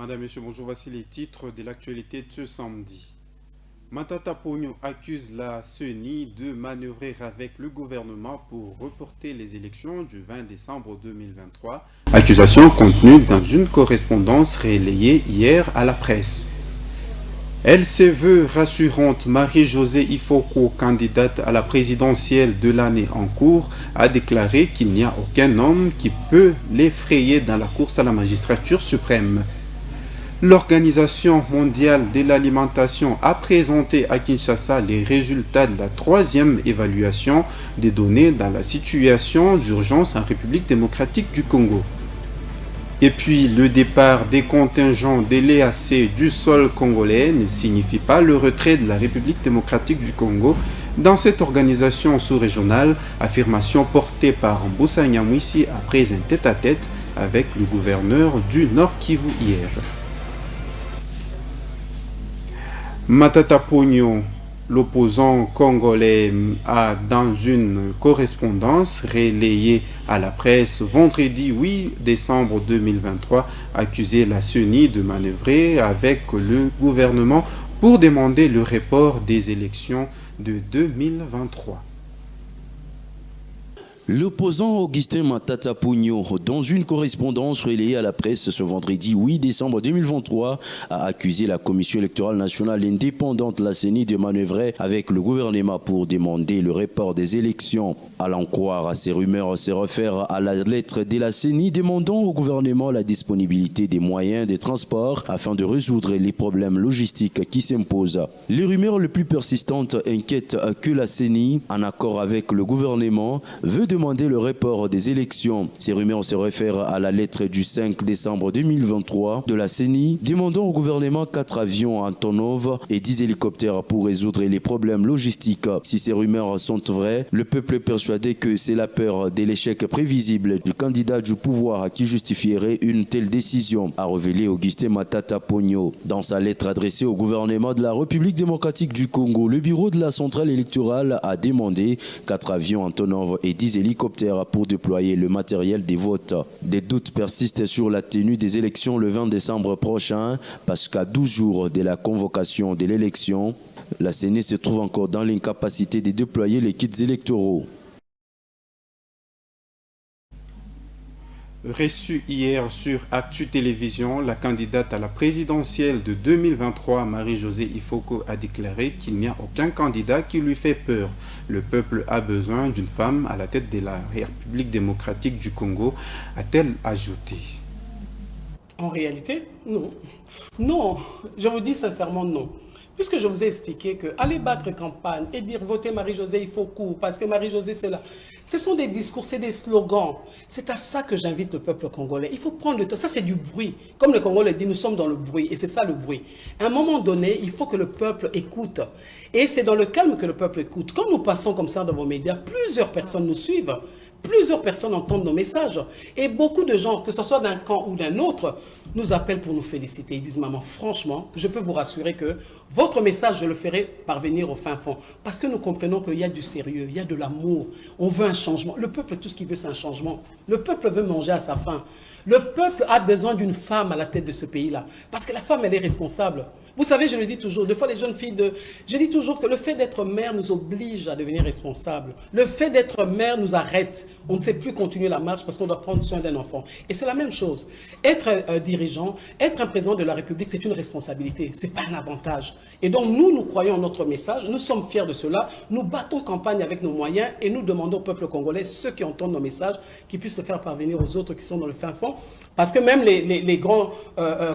Madame, Monsieur, bonjour. Voici les titres de l'actualité de ce samedi. Matata Pogno accuse la CENI de manœuvrer avec le gouvernement pour reporter les élections du 20 décembre 2023. Accusation contenue dans une correspondance relayée hier à la presse. Elle se veut rassurante. Marie-Josée Ifoko, candidate à la présidentielle de l'année en cours, a déclaré qu'il n'y a aucun homme qui peut l'effrayer dans la course à la magistrature suprême. L'Organisation mondiale de l'alimentation a présenté à Kinshasa les résultats de la troisième évaluation des données dans la situation d'urgence en République démocratique du Congo. Et puis, le départ des contingents de l'EAC du sol congolais ne signifie pas le retrait de la République démocratique du Congo dans cette organisation sous-régionale, affirmation portée par Mbusa Nyamwisi après un tête-à-tête avec le gouverneur du Nord Kivu hier. Matata Pogno, l'opposant congolais, a dans une correspondance relayée à la presse vendredi 8 décembre 2023 accusé la CENI de manœuvrer avec le gouvernement pour demander le report des élections de 2023. L'opposant Augustin Matata Pogno, dans une correspondance relayée à la presse ce vendredi 8 décembre 2023, a accusé la Commission électorale nationale indépendante, la CENI, de manœuvrer avec le gouvernement pour demander le report des élections. À l'en croire, ces rumeurs se réfèrent à la lettre de la CENI demandant au gouvernement la disponibilité des moyens de transport afin de résoudre les problèmes logistiques qui s'imposent. Les rumeurs les plus persistantes inquiètent que la CENI, en accord avec le gouvernement, veut demander le report des élections. Ces rumeurs se réfèrent à la lettre du 5 décembre 2023 de la CENI demandant au gouvernement 4 avions Antonov et 10 hélicoptères pour résoudre les problèmes logistiques. Si ces rumeurs sont vraies, le peuple est persuadé que c'est la peur de l'échec prévisible du candidat du pouvoir qui justifierait une telle décision, a révélé Augustin Matata Pogno. Dans sa lettre adressée au gouvernement de la République démocratique du Congo, le bureau de la centrale électorale a demandé 4 avions Antonov et 10 hélicoptères pour déployer le matériel des votes. Des doutes persistent sur la tenue des élections le 20 décembre prochain parce qu'à 12 jours de la convocation de l'élection, la CENI se trouve encore dans l'incapacité de déployer les kits électoraux. Reçue hier sur Actu Télévision, la candidate à la présidentielle de 2023, Marie-Josée Ifoko, a déclaré qu'il n'y a aucun candidat qui lui fait peur. Le peuple a besoin d'une femme à la tête de la République démocratique du Congo, a-t-elle ajouté. En réalité, non. Non, je vous dis sincèrement non. Puisque je vous ai expliqué que aller battre campagne et dire votez Marie-Josée, il faut coup, parce que Marie-Josée c'est là. Ce sont des discours, c'est des slogans. C'est à ça que j'invite le peuple congolais. Il faut prendre le temps. Ça c'est du bruit. Comme le Congo le dit, nous sommes dans le bruit et c'est ça le bruit. À un moment donné, il faut que le peuple écoute. Et c'est dans le calme que le peuple écoute. Quand nous passons comme ça dans vos médias, plusieurs personnes nous suivent. Plusieurs personnes entendent nos messages. Et beaucoup de gens, que ce soit d'un camp ou d'un autre, nous appellent pour nous féliciter. Ils disent, maman, franchement, je peux vous rassurer que votre message, je le ferai parvenir au fin fond. Parce que nous comprenons qu'il y a du sérieux, il y a de l'amour. On veut un changement. Le peuple, tout ce qu'il veut, c'est un changement. Le peuple veut manger à sa faim. Le peuple a besoin d'une femme à la tête de ce pays-là. Parce que la femme, elle est responsable. Vous savez, je le dis toujours, des fois les jeunes filles, je dis toujours que le fait d'être mère nous oblige à devenir responsable. Le fait d'être mère nous arrête. On ne sait plus continuer la marche parce qu'on doit prendre soin d'un enfant. Et c'est la même chose. Être dirigeant, être un président de la République, c'est une responsabilité. Ce n'est pas un avantage. Et donc nous croyons en notre message, nous sommes fiers de cela. Nous battons campagne avec nos moyens et nous demandons au peuple congolais, ceux qui entendent nos messages, qu'ils puissent le faire parvenir aux autres qui sont dans le fin fond. Parce que même les grands,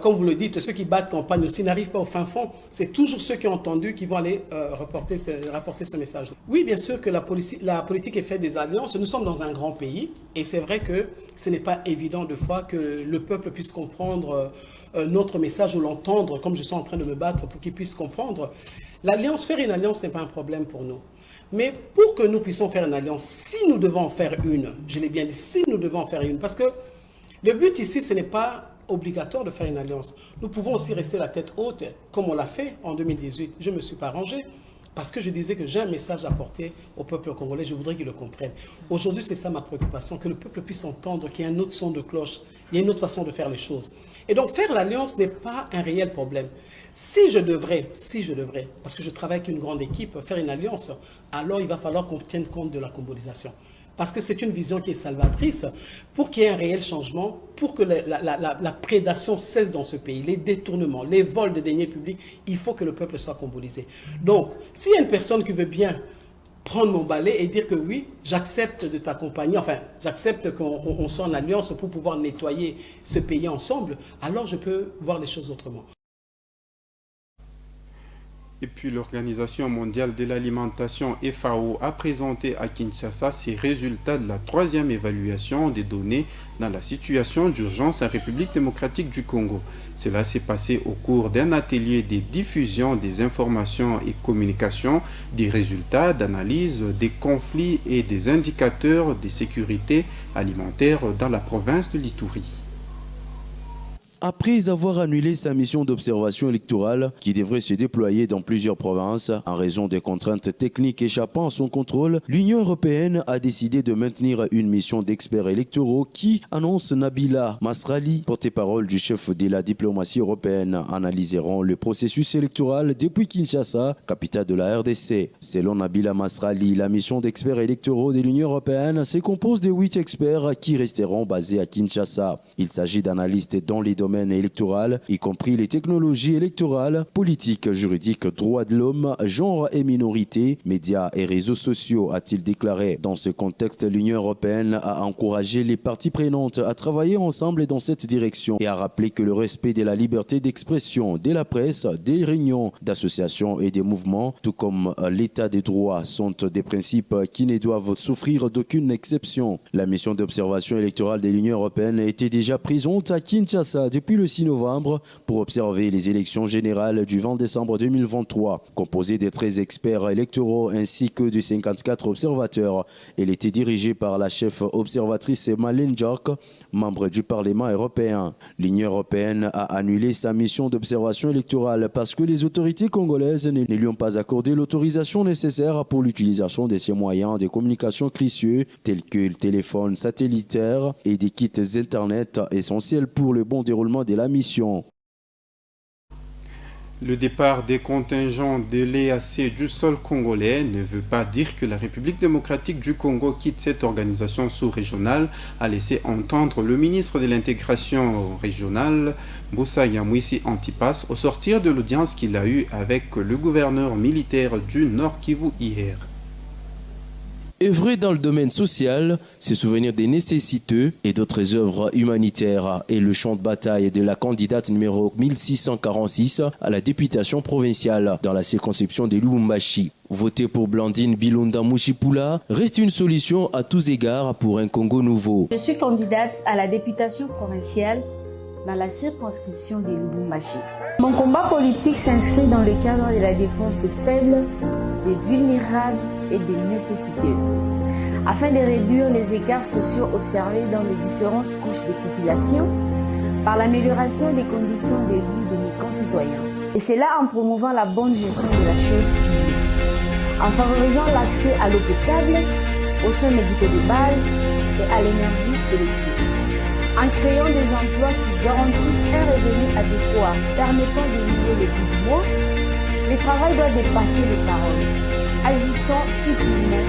comme vous le dites, ceux qui battent campagne aussi n'arrivent pas au fin fond. C'est toujours ceux qui ont entendu qui vont aller rapporter ce message. Oui, bien sûr que la politique est faite des alliances. Nous sommes dans un grand pays et c'est vrai que ce n'est pas évident de fois que le peuple puisse comprendre notre message ou l'entendre comme je suis en train de me battre pour qu'il puisse comprendre. L'alliance, faire une alliance n'est pas un problème pour nous. Mais pour que nous puissions faire une alliance, si nous devons en faire une, je l'ai bien dit, si nous devons en faire une, parce que le but ici, ce n'est pas obligatoire de faire une alliance. Nous pouvons aussi rester la tête haute, comme on l'a fait en 2018. Je ne me suis pas rangé. Parce que je disais que j'ai un message à porter au peuple congolais, je voudrais qu'ils le comprennent. Aujourd'hui, c'est ça ma préoccupation, que le peuple puisse entendre qu'il y a un autre son de cloche, il y a une autre façon de faire les choses. Et donc, faire l'alliance n'est pas un réel problème. Si je devrais, parce que je travaille avec une grande équipe, faire une alliance, alors il va falloir qu'on tienne compte de la congolaisation. Parce que c'est une vision qui est salvatrice pour qu'il y ait un réel changement, pour que la prédation cesse dans ce pays, les détournements, les vols de deniers publics, il faut que le peuple soit congolisé. Donc, s'il y a une personne qui veut bien prendre mon balai et dire que oui, j'accepte de t'accompagner, enfin, j'accepte qu'on soit en alliance pour pouvoir nettoyer ce pays ensemble, alors je peux voir les choses autrement. Et puis l'Organisation mondiale de l'alimentation FAO a présenté à Kinshasa ses résultats de la 3e évaluation des données dans la situation d'urgence en République démocratique du Congo. Cela s'est passé au cours d'un atelier de diffusion des informations et communication, des résultats d'analyse des conflits et des indicateurs de sécurité alimentaire dans la province de l'Ituri. Après avoir annulé sa mission d'observation électorale qui devrait se déployer dans plusieurs provinces en raison des contraintes techniques échappant à son contrôle, l'Union européenne a décidé de maintenir une mission d'experts électoraux qui, annonce Nabila Masrali, porte-parole du chef de la diplomatie européenne, analyseront le processus électoral depuis Kinshasa, capitale de la RDC. Selon Nabila Masrali, la mission d'experts électoraux de l'Union européenne se compose de 8 experts qui resteront basés à Kinshasa. Il s'agit d'analystes dans les domaine électoral, y compris les technologies électorales, politique, juridique, droits de l'homme, genre et minorités, médias et réseaux sociaux, a-t-il déclaré. Dans ce contexte, l'Union européenne a encouragé les parties prenantes à travailler ensemble dans cette direction et a rappelé que le respect de la liberté d'expression, de la presse, des réunions, d'associations et des mouvements, tout comme l'état des droits, sont des principes qui ne doivent souffrir d'aucune exception. La mission d'observation électorale de l'Union européenne était déjà présente à Kinshasa depuis le 6 novembre pour observer les élections générales du 20 décembre 2023. Composée de 13 experts électoraux ainsi que de 54 observateurs, elle était dirigée par la chef observatrice Malène Djork, membre du Parlement européen. L'Union européenne a annulé sa mission d'observation électorale parce que les autorités congolaises ne lui ont pas accordé l'autorisation nécessaire pour l'utilisation de ces moyens de communication précieux tels que le téléphone satellitaire et des kits Internet essentiels pour le bon déroulement de la mission. Le départ des contingents de l'EAC du sol congolais ne veut pas dire que la République démocratique du Congo quitte cette organisation sous-régionale, a laissé entendre le ministre de l'intégration régionale, Moussa Yamwisi Antipas, au sortir de l'audience qu'il a eue avec le gouverneur militaire du Nord Kivu hier. Œuvrer dans le domaine social, se souvenir des nécessiteux et d'autres œuvres humanitaires est le champ de bataille de la candidate numéro 1646 à la députation provinciale dans la circonscription de Lubumbashi. Voter pour Blandine Bilunda Mushipula reste une solution à tous égards pour un Congo nouveau. Je suis candidate à la députation provinciale dans la circonscription de Lubumbashi. Mon combat politique s'inscrit dans le cadre de la défense des faibles, des vulnérables et des nécessiteux, afin de réduire les écarts sociaux observés dans les différentes couches des populations par l'amélioration des conditions de vie de mes concitoyens. Et cela en promouvant la bonne gestion de la chose publique, en favorisant l'accès à l'eau potable, aux soins médicaux de base et à l'énergie électrique, en créant des emplois qui garantissent un revenu adéquat permettant d'éliminer le bout du mois. Le travail doit dépasser les paroles. Agissons utilement.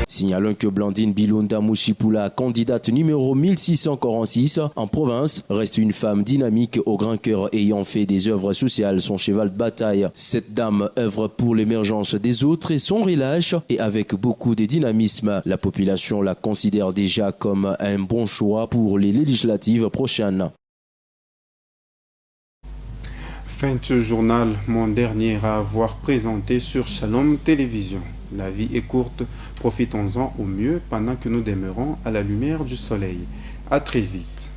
Signalons que Blandine Bilunda Mushipula, candidate numéro 1646 en province, reste une femme dynamique au grand cœur ayant fait des œuvres sociales son cheval de bataille. Cette dame œuvre pour l'émergence des autres et son relâche et avec beaucoup de dynamisme. La population la considère déjà comme un bon choix pour les législatives prochaines. Fin de ce journal, mon dernier à avoir présenté sur Shalom Télévision. La vie est courte, profitons-en au mieux pendant que nous demeurons à la lumière du soleil. À très vite.